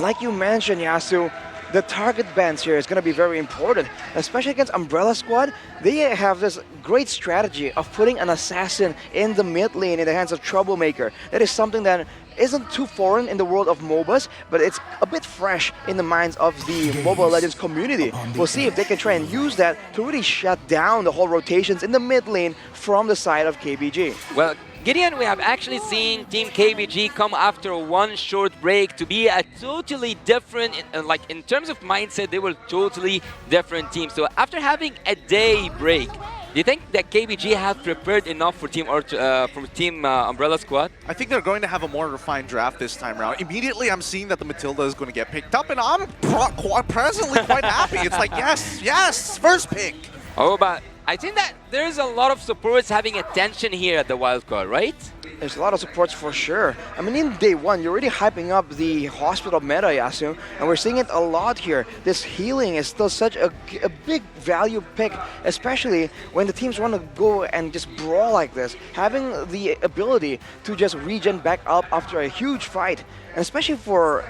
Like you mentioned, Yasu, the target bans here is going to be very important, especially against Umbrella Squad. They have this great strategy of putting an assassin in the mid lane in the hands of Troublemaker. That is something that isn't too foreign in the world of MOBAs, but it's a bit fresh in the minds of the Mobile Legends community. We'll see if they can try and use that to really shut down the whole rotations in the mid lane from the side of KBG. Well, Gideon, we have actually seen Team KBG come after one short break to be a totally different, like in terms of mindset, they were totally different team. So after having a day break, do you think that KBG have prepared enough for Team Umbrella Squad? I think they're going to have a more refined draft this time around. Immediately, I'm seeing that the Matilda is going to get picked up, and I'm presently quite happy. It's like, yes, yes, first pick. Oh, but I think that there's a lot of supports having attention here at the wildcard, right? There's a lot of supports for sure. I mean, in day one, you're already hyping up the hospital meta, Yasu, and we're seeing it a lot here. This healing is still such a big value pick, especially when the teams want to go and just brawl like this. Having the ability to just regen back up after a huge fight, and especially for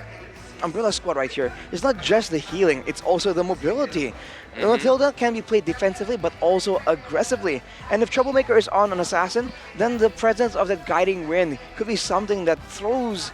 Umbrella Squad right here, it's not just the healing, it's also the mobility. The Matilda can be played defensively but also aggressively. And if Troublemaker is on an assassin, then the presence of that guiding wind could be something that throws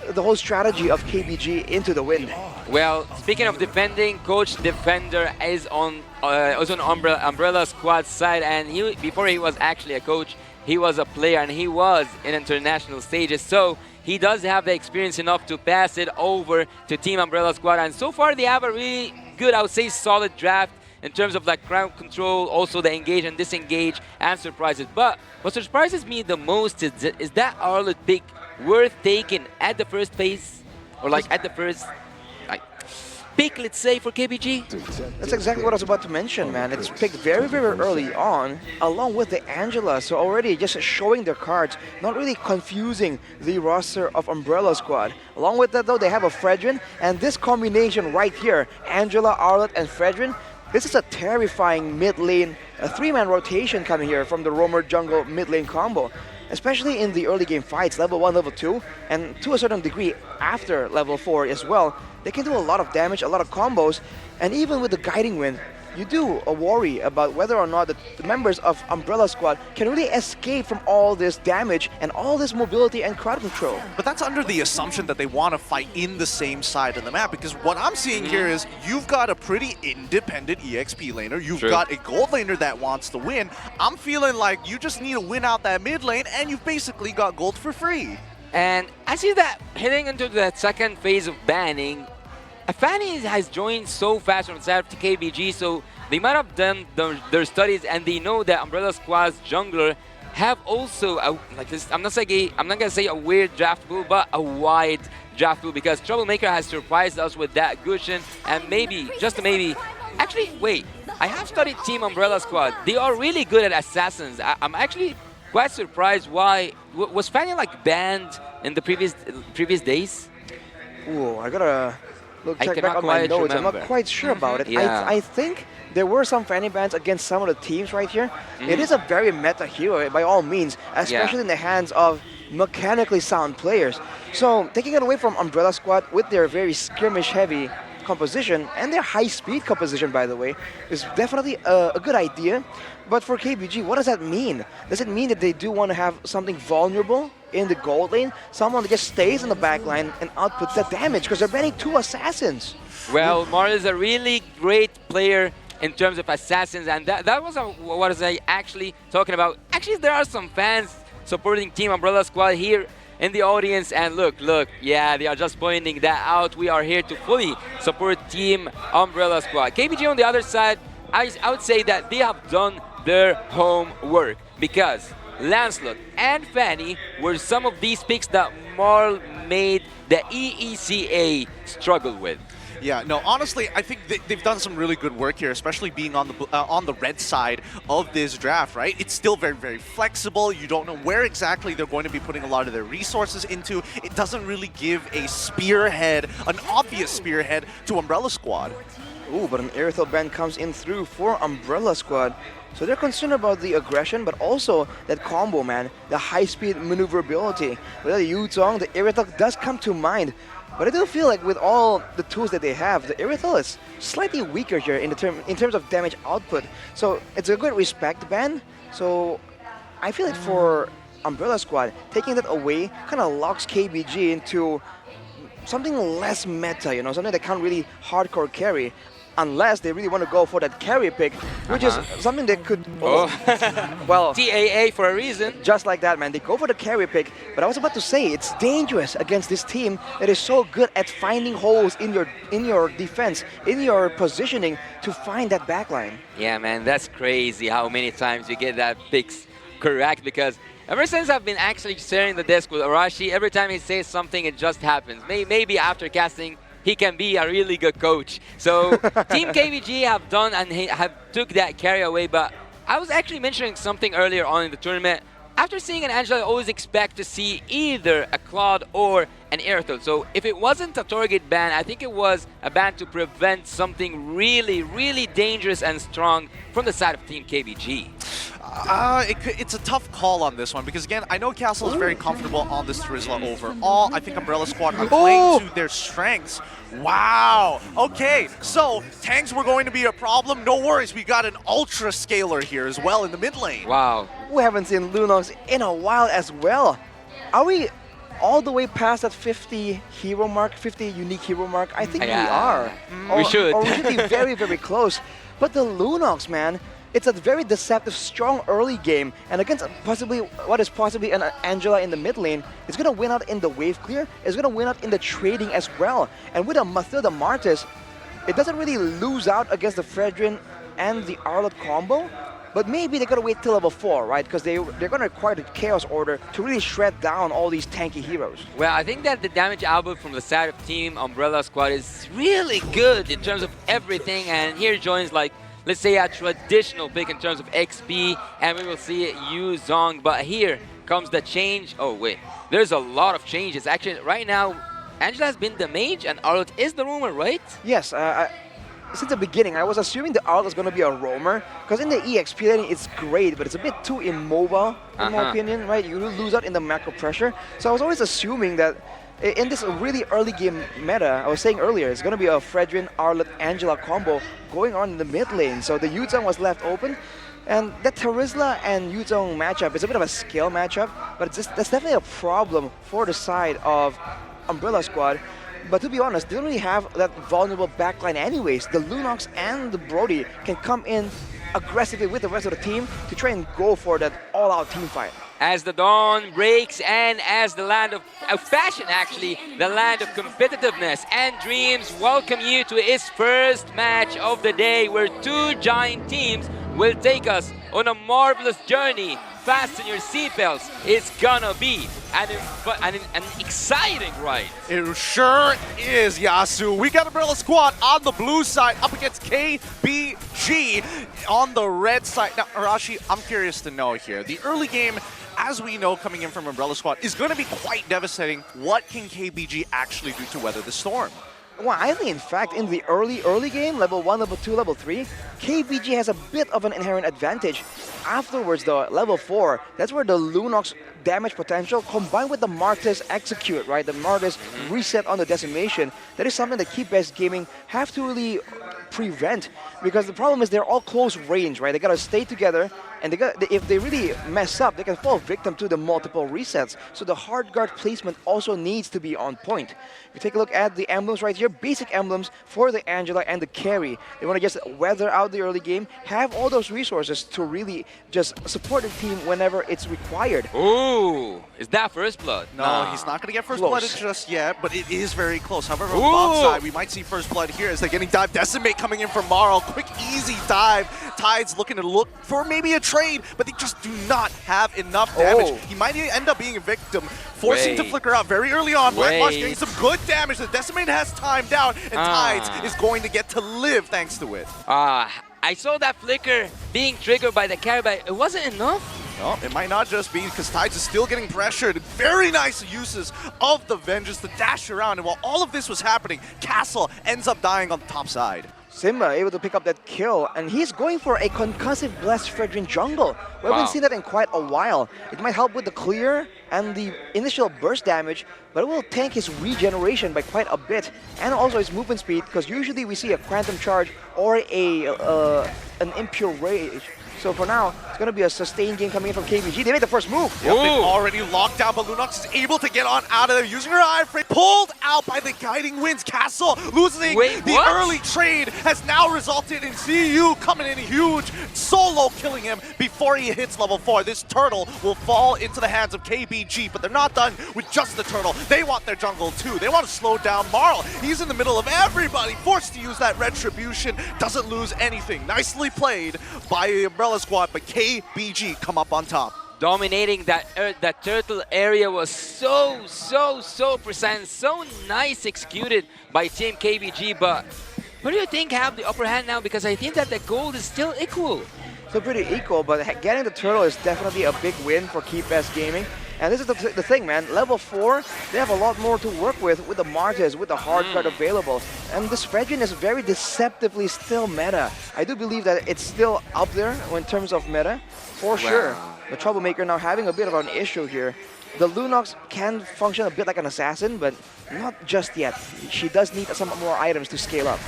the whole strategy of KBG into the wind. Well, speaking of defending, Coach Defender is on Umbrella Squad side, and before he was actually a coach, he was a player and he was in international stages. So he does have the experience enough to pass it over to Team Umbrella Squad, and so far they have a really good, I would say, solid draft in terms of like ground control, also the engage and disengage and surprises. But what surprises me the most is that Arlott pick worth taking at the first phase, or like at the first pick, let's say, for KBG. That's exactly what I was about to mention, man. It's picked very, very early on, along with the Angela. So already just showing their cards, not really confusing the roster of Umbrella Squad. Along with that, though, they have a Fredrin, and this combination right here, Angela, Arlott, and Fredrin, this is a terrifying mid lane, a three-man rotation coming here from the Roamer Jungle mid lane combo. Especially in the early game fights, level 1, level 2, and to a certain degree after level 4 as well, they can do a lot of damage, a lot of combos, and even with the Guiding Wind, you do worry about whether or not the members of Umbrella Squad can really escape from all this damage and all this mobility and crowd control. But that's under the assumption that they want to fight in the same side of the map, because what I'm seeing here is you've got a pretty independent EXP laner, you've got a gold laner that wants to win. I'm feeling like you just need to win out that mid lane and you've basically got gold for free. And I see that heading into that second phase of banning, Afani has joined so fast on the side of KBG, so they might have done their studies and they know that Umbrella Squad's jungler have also like this. I'm not gonna say a weird draft pool, but a wide draft pool, because Troublemaker has surprised us with that Gusion, and maybe, just maybe, actually wait, I have studied Team Umbrella Squad. They are really good at assassins. I'm actually quite surprised why was Fanny like banned in the previous days. Ooh, I gotta check back on my quite notes. I'm remember. not quite sure about it. Yeah. I think there were some Fanny bans against some of the teams right here. It is a very meta hero by all means, especially in the hands of mechanically sound players. So taking it away from Umbrella Squad with their very skirmish heavy composition and their high speed composition, by the way, is definitely a good idea. But for KBG, what does that mean? Does it mean that they do want to have something vulnerable in the gold lane? Someone that just stays in the back line and outputs that damage, because they're banning 2 assassins. Well, Mar is a really great player in terms of assassins, and that was what I was actually talking about. Actually, there are some fans supporting Team Umbrella Squad here in the audience, and look, yeah, they are just pointing that out. We are here to fully support Team Umbrella Squad. KBG on the other side, I would say that they have done their homework, because Lancelot and Fanny were some of these picks that Marl made the EECA struggle with. Yeah, no, honestly, I think they've done some really good work here, especially being on the red side of this draft, right? It's still very, very flexible. You don't know where exactly they're going to be putting a lot of their resources into. It doesn't really give a spearhead, an obvious spearhead to Umbrella Squad. Ooh, but an Aerithal ban comes in through for Umbrella Squad. So they're concerned about the aggression, but also that combo, man. The high-speed maneuverability. With the Yuzong, the Aerithal does come to mind. But I do feel like with all the tools that they have, the Irithel is slightly weaker here in terms of damage output. So it's a good respect ban. So I feel like for Umbrella Squad, taking that away kind of locks KBG into something less meta, you know, something that can't really hardcore carry. Unless they really want to go for that carry pick, which is something that could... Oh. Well, TAA for a reason. just like that, man. They go for the carry pick, but I was about to say it's dangerous against this team that is so good at finding holes in your defense, in your positioning to find that backline. Yeah, man, that's crazy how many times you get that picks correct, because ever since I've been actually sharing the desk with Arashi, every time he says something, it just happens. Maybe after casting, he can be a really good coach. So Team KBG have done and have took that carry away, but I was actually mentioning something earlier on in the tournament. After seeing an Angela, I always expect to see either a Claude or an Irithel. So if it wasn't a target ban, I think it was a ban to prevent something really, really dangerous and strong from the side of Team KBG. It's a tough call on this one because, again, I know Castle is very comfortable on this Terizla overall. I think Umbrella Squad are playing to their strengths. Wow. Okay, so tanks were going to be a problem. No worries, we got an Ultra Scaler here as well in the mid lane. Wow. We haven't seen Lunox in a while as well. Are we all the way past that 50 hero mark, 50 unique hero mark? I think we are. We should. Or we should be very, very close. But the Lunox, man, it's a very deceptive, strong early game, and against what is possibly an Angela in the mid lane, it's going to win out in the wave clear, it's going to win out in the trading as well. And with a Mathilda Martis, it doesn't really lose out against the Fredrin and the Arlott combo, but maybe they're going to wait till level 4, right? Because they're going to require the Chaos Order to really shred down all these tanky heroes. Well, I think that the damage output from the side of Team Umbrella Squad is really good in terms of everything, and here joins like, let's say a traditional pick in terms of XP, and we will see Yu Zhong. But here comes the change. Oh wait, there's a lot of changes. Actually, right now, Angela has been the mage, and Arlott is the roamer, right? Yes, since the beginning, I was assuming the Arlott is going to be a roamer, because in the EXP lane, it's great, but it's a bit too immobile, in my opinion, right? You lose out in the macro pressure. So I was always assuming that in this really early game meta, I was saying earlier, it's going to be a Fredrin, Arlott, Angela combo going on in the mid lane. So the Yu Zhong was left open. And that Terizla and Yu Zhong matchup is a bit of a skill matchup, but that's definitely a problem for the side of Umbrella Squad. But to be honest, they don't really have that vulnerable backline anyways. The Lunox and the Brody can come in aggressively with the rest of the team to try and go for that all-out team fight. As the dawn breaks and as the land of fashion, actually, the land of competitiveness and dreams welcome you to its first match of the day, where two giant teams will take us on a marvelous journey. Fasten your seatbelts. It's gonna be an exciting ride. It sure is, Yasu. We got Umbrella Squad on the blue side up against KBG on the red side. Now, Arashi, I'm curious to know here. The early game, as we know, coming in from Umbrella Squad, is going to be quite devastating. What can KBG actually do to weather the storm? Well, I think, in fact, in the early game, level 1, level 2, level 3, KBG has a bit of an inherent advantage. Afterwards, though, level 4, that's where the Lunox damage potential combined with the Martis execute, right? The Martis reset on the decimation. That is something that Keep-Best Gaming have to really prevent, because the problem is they're all close range, right? They gotta stay together, and if they really mess up, they can fall victim to the multiple resets. So the hard guard placement also needs to be on point. If you take a look at the emblems right here, basic emblems for the Angela and the carry. They want to just weather out the early game, have all those resources to really just support the team whenever it's required. Ooh, is that first blood? No, he's not going to get first blood just yet, but it is very close. However, on Bob's side, we might see first blood here as they're getting dive. Decimate coming in from Marl. Quick, easy dive. Tides looking to look for maybe a trade, but they just do not have enough damage. He might end up being a victim, forcing to flicker out very early on. Black Mosh getting some good damage. The Decimate has timed out, and Tides is going to get to live thanks to it. I saw that flicker being triggered by the carry, but it wasn't enough. No, it might not just be, because Tides is still getting pressured. Very nice uses of the Vengeance to dash around, and while all of this was happening, Castle ends up dying on the top side. Simba able to pick up that kill, and he's going for a concussive blast Fredrin jungle. We haven't Wow. seen that in quite a while. It might help with the clear and the initial burst damage, but it will tank his regeneration by quite a bit, and also his movement speed, because usually we see a Quantum Charge or an Impure Rage. So for now, it's going to be a sustained game coming in from KBG. They made the first move. Yep, they've Ooh. already locked down, but Lunox is able to get on out of there using her iframe. Pulled out by the Guiding Winds. Castle losing Wait, the what? early trade has now resulted in CU coming in huge, solo killing him before he hits level 4. This turtle will fall into the hands of KBG, but they're not done with just the turtle. They want their jungle too. They want to slow down Marl. He's in the middle of everybody, forced to use that retribution. Doesn't lose anything. Nicely played by the Umbrella Squad, but KBG come up on top. Dominating that turtle area was so precise, so nice executed by Team KBG. But who do you think have the upper hand now? Because I think that the gold is still equal. So pretty equal, but getting the turtle is definitely a big win for KeepS Gaming. And this is the thing, man. Level 4, they have a lot more to work with the Martes, with the hard card available. And this Fredrin is very deceptively still meta. I do believe that it's still up there in terms of meta, for sure. The Troublemaker now having a bit of an issue here. The Lunox can function a bit like an assassin, but not just yet. She does need some more items to scale up.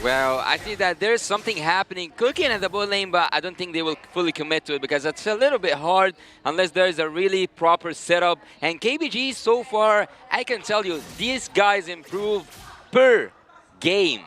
Well, I see that there's something happening cooking at the bot lane, but I don't think they will fully commit to it because it's a little bit hard unless there's a really proper setup. And KBG so far, I can tell you, these guys improve per game.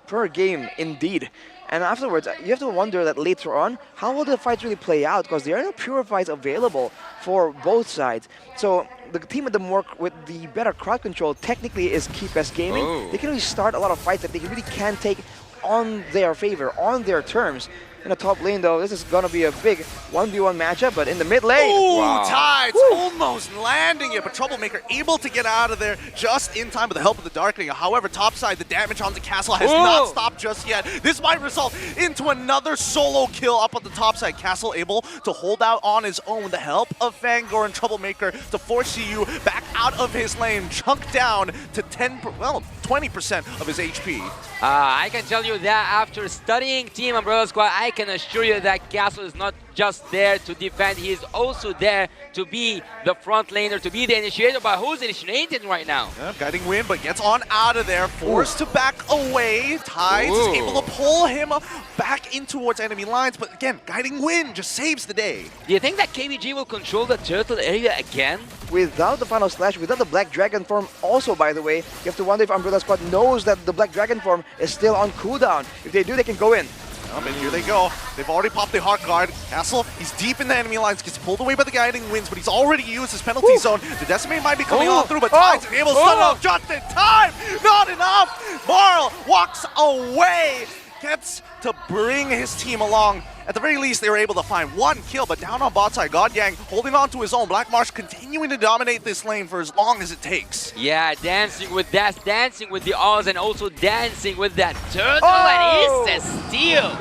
Per game, indeed. And afterwards, you have to wonder that later on, how will the fights really play out? Because there are no purifies available for both sides. So the team with the better crowd control technically is KeepS Gaming. Oh. They can really start a lot of fights that they really can take on their favor, on their terms. In the top lane, though, this is going to be a big 1v1 matchup, but in the mid lane... Ooh, Wow. Tides almost landing it, but Troublemaker able to get out of there just in time with the help of the Darkening. However, topside, the damage on the castle has not stopped just yet. This might result into another solo kill up on the top side. Castle able to hold out on his own. The help of Fangor and Troublemaker to force CU back out of his lane, chunk down to 20% of his HP. I can tell you that after studying Team Umbrella Squad, I can assure you that Castle is not just there to defend, he is also there to be the front laner, to be the initiator. But who's initiating right now? Yeah, Guiding Wind, but gets on out of there, forced to back away. Tides is able to pull him back in towards enemy lines, but again, Guiding Wind just saves the day. Do you think that KBG will control the turtle area again? Without the Final Slash, without the Black Dragon form also, by the way, you have to wonder if Umbrella Squad knows that the Black Dragon form is still on cooldown. If they do, they can go in. And here they go. They've already popped the Heart Guard. Castle, he's deep in the enemy lines, gets pulled away by the Guiding Winds, but he's already used his penalty zone. The Decimate might be coming on through, but Tides is able to stun off just in time. Not enough. Marl walks away, gets to bring his team along. At the very least, they were able to find one kill, but down on bot side, Godyang holding on to his own. Black Marsh continuing to dominate this lane for as long as it takes. Yeah, dancing with that, dancing with the Oz, and also dancing with that turtle, and it's a steal.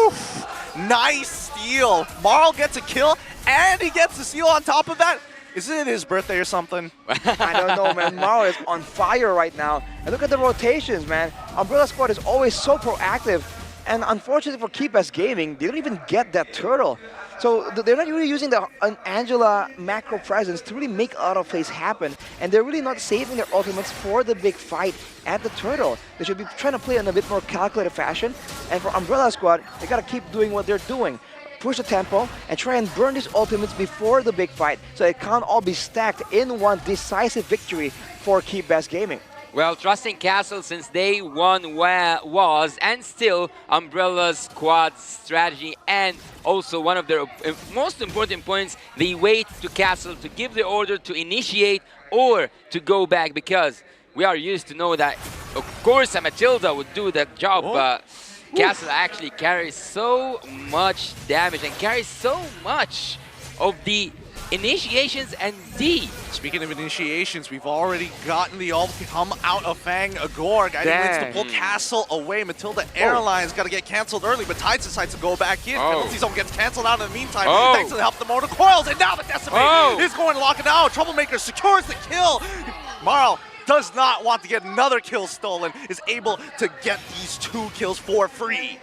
Oof. Nice steal. Marl gets a kill, and he gets the steal on top of that. Is it his birthday or something? I don't know, man. Marl is on fire right now. And look at the rotations, man. Umbrella Squad is always so proactive. And unfortunately for KeepS Gaming, they don't even get that turtle. So they're not really using an Angela macro presence to really make a lot of plays happen. And they're really not saving their ultimates for the big fight at the turtle. They should be trying to play in a bit more calculated fashion. And for Umbrella Squad, they gotta keep doing what they're doing. Push the tempo and try and burn these ultimates before the big fight, so it can't all be stacked in one decisive victory for KeepS Gaming. Well, trusting Castle since day one was and still Umbrella Squad's strategy, and also one of their most important points, they wait to Castle to give the order to initiate or to go back, because we are used to know that, of course, a Matilda would do that job, but Castle actually carries so much damage and carries so much of the initiations and D. Speaking of initiations, we've already gotten the ult come out of Fang Agor. Guiding Winds to pull Castle away. Matilda Airlines got to get cancelled early, but Tides decides to go back in. Penalty zone gets cancelled out in the meantime, thanks to the help of the Motor Coils, and now the Decimate is going to lock it out. Troublemaker secures the kill. Marl does not want to get another kill stolen, is able to get these 2 kills for free.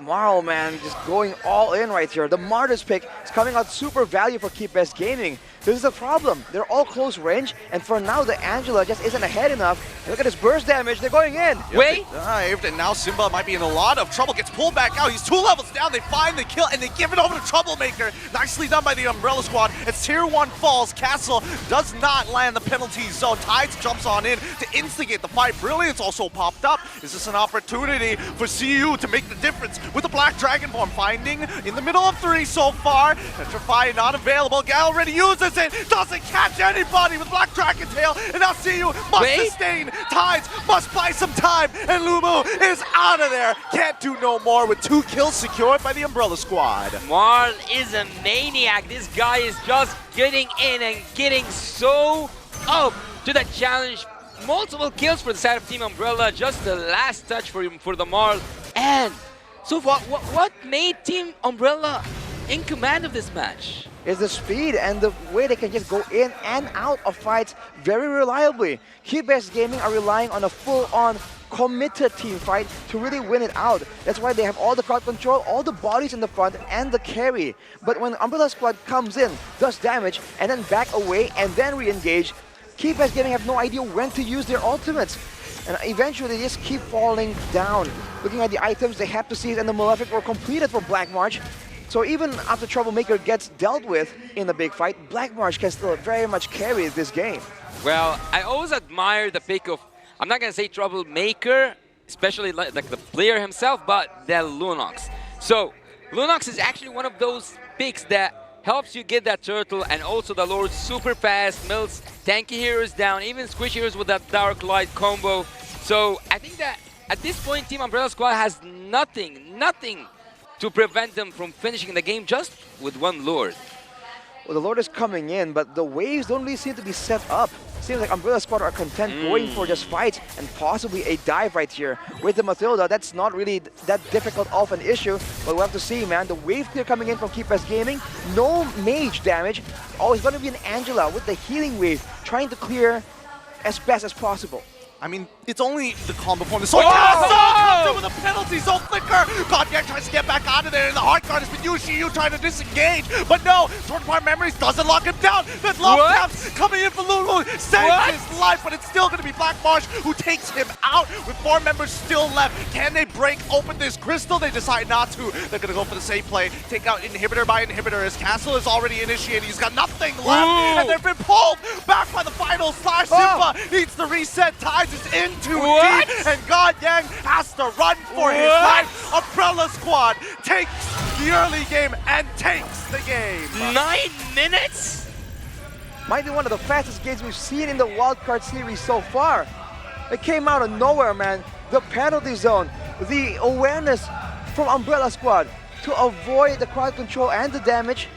Marl, man, just going all in right here. The Martyrs pick is coming out super value for Keep Best Gaming. This is the problem. They're all close range, and for now, the Angela just isn't ahead enough. Look at this burst damage. They're going in. Wait! They dived, and now Simba might be in a lot of trouble. Gets pulled back out. He's 2 levels down. They find the kill, and they give it over to Troublemaker. Nicely done by the Umbrella Squad. As Tier 1 falls, Castle does not land the penalty zone. Tides jumps on in to instigate the fight. Brilliance also popped up. Is this an opportunity for CU to make the difference with the Black Dragon Form? Finding in the middle of 3 so far. Petrify not available. Gal already uses it. Doesn't catch anybody with Black Dragon Tail. And now CU must sustain. Tides must buy some time. And Lumu is out of there. Can't do no more with 2 kills secured by the Umbrella Squad. Marl is a maniac. This guy is just getting in and getting so up to the challenge. Multiple kills for the side of Team Umbrella. Just the last touch for him, for the Marl. And so what made Team Umbrella in command of this match? Is the speed and the way they can just go in and out of fights very reliably. Keep Best Gaming are relying on a full-on committed team fight to really win it out. That's why they have all the crowd control, all the bodies in the front, and the carry. But when Umbrella Squad comes in, does damage, and then back away, and then re-engage, Keep Best Gaming have no idea when to use their ultimates. And eventually they just keep falling down. Looking at the items, they have to see it, and the Malefic were completed for Black March. So even after Troublemaker gets dealt with in the big fight, Black March can still very much carry this game. Well, I always admire the pick of, I'm not going to say Troublemaker, especially like the player himself, but the Lunox. So Lunox is actually one of those picks that helps you get that turtle, and also the Lord super fast, mills tanky heroes down, even squishy heroes with that Dark Light combo. So I think that at this point, Team Umbrella Squad has nothing to prevent them from finishing the game just with 1 Lord. Well, the Lord is coming in, but the waves don't really seem to be set up. Seems like Umbrella Squad are content going for just fights and possibly a dive right here. With the Mathilda, that's not really that difficult of an issue, but we'll have to see, man. The wave clear coming in from Keep Best Gaming. No mage damage. Oh, it's going to be an Angela with the healing wave, trying to clear as best as possible. I mean, it's only the combo form. The Sword Castle comes in with a penalty zone flicker. God Yang tries to get back out of there, and the hard card has been used. Shiyu trying to disengage, but no. Sword Part Memories doesn't lock him down. That love taps coming in for Lulu saves his life, but it's still going to be Black Marsh who takes him out with 4 members still left. Can they break open this crystal? They decide not to. They're going to go for the safe play. Take out inhibitor by inhibitor as Castle is already initiated. He's got nothing left, and they've been pulled back by the final slash. Simba needs the reset. Tides is in too deep, and God Yang has to run for his life. Umbrella Squad takes the early game and takes the game. 9 minutes? Might be one of the fastest games we've seen in the wildcard series so far. It came out of nowhere, man. The penalty zone, the awareness from Umbrella Squad to avoid the crowd control and the damage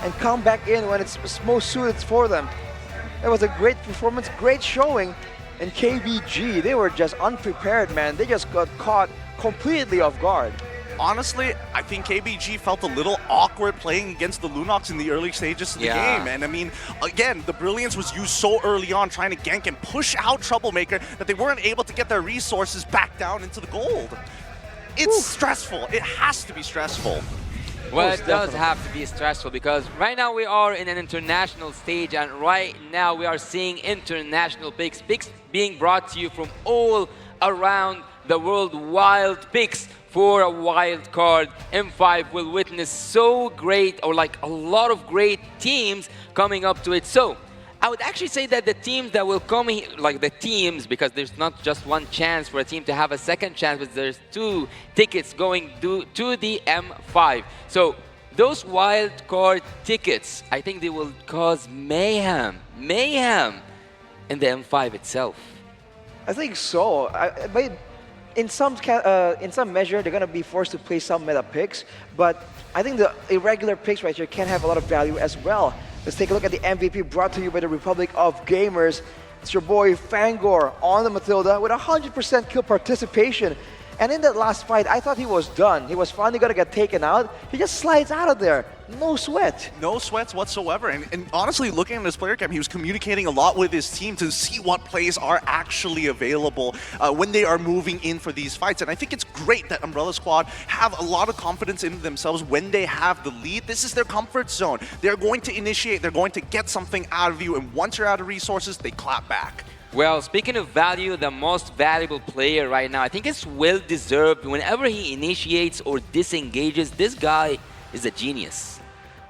and come back in when it's most suited for them. It was a great performance, great showing. And KBG, they were just unprepared, man. They just got caught completely off guard. Honestly, I think KBG felt a little awkward playing against the Lunox in the early stages of the game. And I mean, again, the Brilliance was used so early on trying to gank and push out Troublemaker that they weren't able to get their resources back down into the gold. It's stressful. It has to be stressful. Well, it does have to be stressful because right now we are in an international stage, and right now we are seeing international picks being brought to you from all around the world. Wild picks for a wild card. M5 will witness so great, or like a lot of great teams coming up to it. So I would actually say that the teams that will come here, like the teams, because there's not just one chance for a team to have a second chance, but there's 2 tickets going to the M5. So those wild card tickets, I think they will cause mayhem in the M5 itself. I think so. In some measure, they're going to be forced to play some meta picks, but I think the irregular picks right here can have a lot of value as well. Let's take a look at the MVP brought to you by the Republic of Gamers. It's your boy Fangor on the Mathilda with 100% kill participation. And in that last fight, I thought he was done. He was finally going to get taken out. He just slides out of there. no sweat. No sweats whatsoever. And honestly, looking at this player camp, he was communicating a lot with his team to see what plays are actually available when they are moving in for these fights. And I think it's great that Umbrella Squad have a lot of confidence in themselves when they have the lead. This is their comfort zone. They're going to initiate, they're going to get something out of you, and once you're out of resources, they clap back. Well, speaking of value, the most valuable player right now, I think it's well-deserved. Whenever he initiates or disengages, this guy is a genius.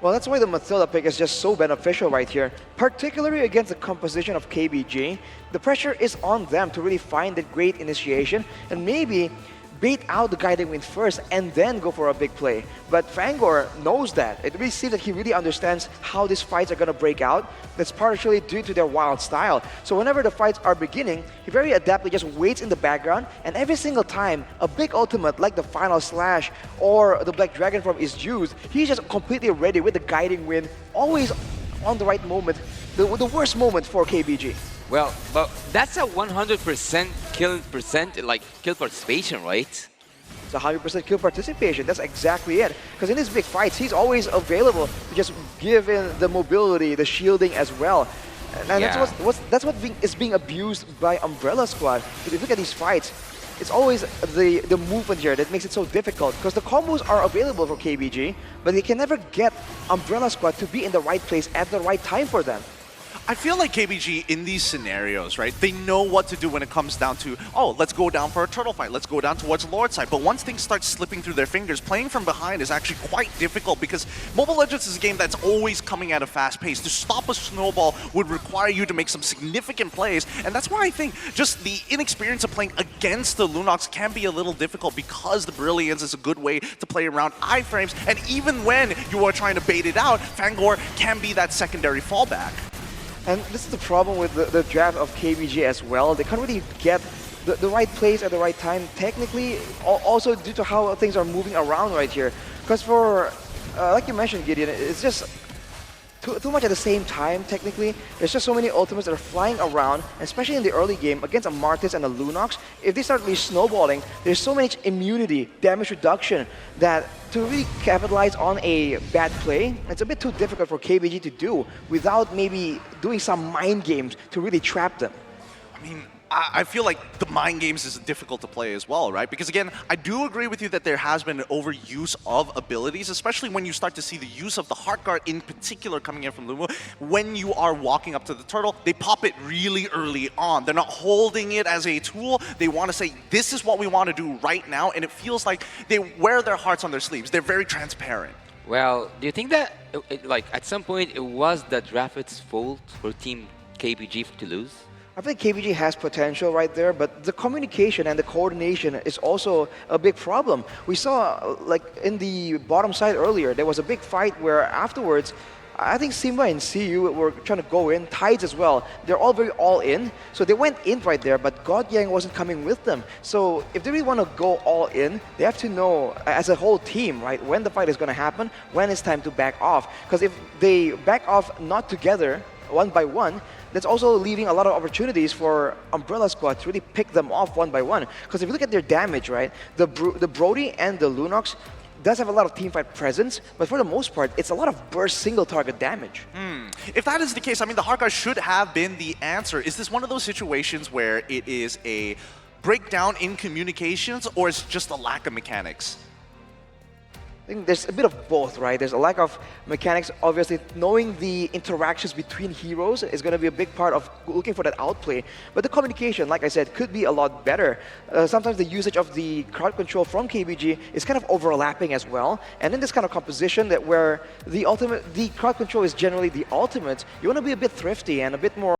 Well, that's why the Mathilda pick is just so beneficial right here, particularly against the composition of KBG. The pressure is on them to really find that great initiation and maybe bait out the guiding wind first and then go for a big play. But Fangor knows that. It really seems that he really understands how these fights are going to break out. That's partially due to their wild style. So whenever the fights are beginning, he very adeptly just waits in the background, and every single time a big ultimate like the Final Slash or the Black Dragon form is used, he's just completely ready with the guiding wind, always on the right moment, the worst moment for KBG. Well, but that's a 100% kill participation, right? It's a 100% kill participation. That's exactly it. Because in these big fights, he's always available to just give in the mobility, the shielding as well. And Yeah. that's what is being abused by Umbrella Squad. If you look at these fights, it's always the movement here that makes it so difficult. Because the combos are available for KBG, but they can never get Umbrella Squad to be in the right place at the right time for them. I feel like KBG in these scenarios, right, they know what to do when it comes down to, oh, let's go down for a turtle fight, let's go down towards Lord side. But once things start slipping through their fingers, playing from behind is actually quite difficult because Mobile Legends is a game that's always coming at a fast pace. To stop a snowball would require you to make some significant plays, and that's why I think just the inexperience of playing against the Lunox can be a little difficult because the Brilliance is a good way to play around iframes, and even when you are trying to bait it out, Fangor can be that secondary fallback. And this is the problem with the draft of KBG as well. They can't really get the right place at the right time, technically, also due to how things are moving around right here. Because for, like you mentioned, Gideon, it's just too much at the same time, technically. There's just so many ultimates that are flying around, especially in the early game, against a Martis and a Lunox. If they start really snowballing, there's so much immunity, damage reduction, that to really capitalize on a bad play, it's a bit too difficult for KBG to do without maybe doing some mind games to really trap them. I mean, I feel like the mind games is difficult to play as well, right? Because again, I do agree with you that there has been an overuse of abilities, especially when you start to see the use of the Heart Guard in particular coming in from Lumo. When you are walking up to the turtle, they pop it really early on. They're not holding it as a tool. They want to say, this is what we want to do right now, and it feels like they wear their hearts on their sleeves. They're very transparent. Well, do you think that, like, at some point it was the Draft's fault for Team KBG to lose? I think KBG has potential right there, but the communication and the coordination is also a big problem. We saw, like, in the bottom side earlier, there was a big fight where afterwards, I think Simba and CU were trying to go in, Tides as well. They're all very all in, so they went in right there, but God Yang wasn't coming with them. So if they really want to go all in, they have to know, as a whole team, right, when the fight is going to happen, when it's time to back off. Because if they back off not together, one by one, that's also leaving a lot of opportunities for Umbrella Squad to really pick them off one by one. Because if you look at their damage, right, the Brody and the Lunox does have a lot of teamfight presence, but for the most part, it's a lot of burst single target damage. If that is the case, I mean, the Heart Guard should have been the answer. Is this one of those situations where it is a breakdown in communications, or is it just a lack of mechanics? I think there's a bit of both, right? There's a lack of mechanics. Obviously, knowing the interactions between heroes is going to be a big part of looking for that outplay. But the communication, like I said, could be a lot better. Sometimes the usage of the crowd control from KBG is kind of overlapping as well. And in this kind of composition that where the crowd control is generally the ultimate, you want to be a bit thrifty and a bit more